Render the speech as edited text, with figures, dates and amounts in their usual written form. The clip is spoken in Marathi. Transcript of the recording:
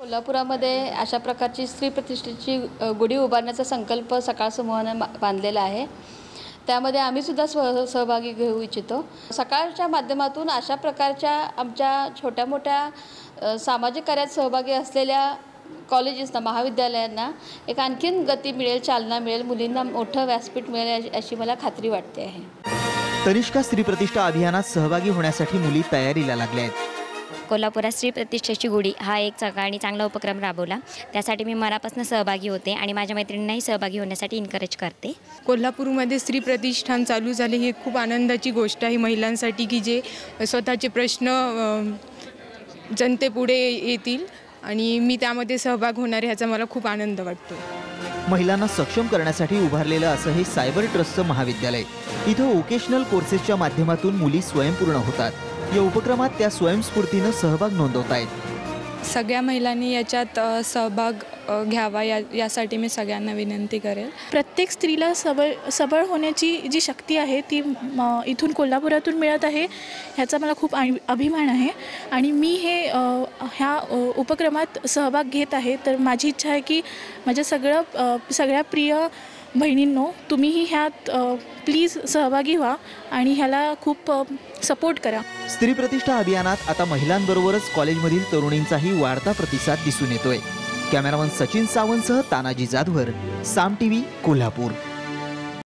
कोल्हापुरामध्ये अशा प्रकारची स्त्री प्रतिष्ठेची गुढी उभारण्याचा संकल्प सकाळ समूहाने बांधलेला आहे। त्यामध्ये आम्ही सुद्धा सहभागी घेऊ इच्छितो। सकाळच्या माध्यमातून अशा प्रकारच्या आमच्या छोट्या मोठ्या सामाजिक कार्यात सहभागी असलेल्या कॉलेजेसना, महाविद्यालयांना एक आणखीन गती मिळेल, चालना मिळेल, मुलींना मोठं व्यासपीठ मिळेल अशी मला खात्री वाटते आहे। तनिष्का स्त्री प्रतिष्ठा अभियानात सहभागी होण्यासाठी मुली तयारीला लागल्या आहेत। कोल्हापुरात स्त्री प्रतिष्ठेची गुढी हा एक चांगला उपक्रम राबवला। त्यासाठी मी मनापासून सहभागी होते आणि माझ्या मैत्रिणींनाही सहभागी होण्यासाठी एनकरेज करते। कोल्हापूरमध्ये स्त्री प्रतिष्ठान चालू झाले ही खूप आनंदाची गोष्ट आहे महिलांसाठी की जे स्वतःचे प्रश्न जनतेपुढे येतील आणि मी त्यामध्ये सहभाग होणार आहे ह्याचा मला खूप आनंद वाटतो। महिलांना सक्षम करण्यासाठी उभारलेलं असं हे सायबर ट्रस्टचं महाविद्यालय। इथं वोकेशनल कोर्सेसच्या माध्यमातून मुली स्वयंपूर्ण होतात। या उपक्रमात त्या स्वयंस्फूर्तीने सहभाग नोंदवतायत। सगळ्या महिलांनी याच्यात सहभाग घ्यावा यासाठी मी सगळ्यांना विनंती करेल। प्रत्येक स्त्रीला सबळ होण्याची जी शक्ती आहे ती इथून कोल्हापुरातून मिळत आहे ह्याचा मला खूप अभिमान आहे आणि मी ह्या उपक्रमात सहभाग घेत आहे। तर माझी इच्छा आहे की माझ्या सगळ्या प्रिय बहिणींनो, तुम्हीही ह्यात प्लीज सहभागी व्हा आणि ह्याला खूप सपोर्ट करा। स्त्री प्रतिष्ठा अभियानात आता महिलांबरोबरच कॉलेजमधील तरुणींचाही वाढता प्रतिसाद दिसून येतोय। कॅमेरामन सचिन सावंतसह तानाजी जाधवर, साम टीव्ही, कोल्हापूर।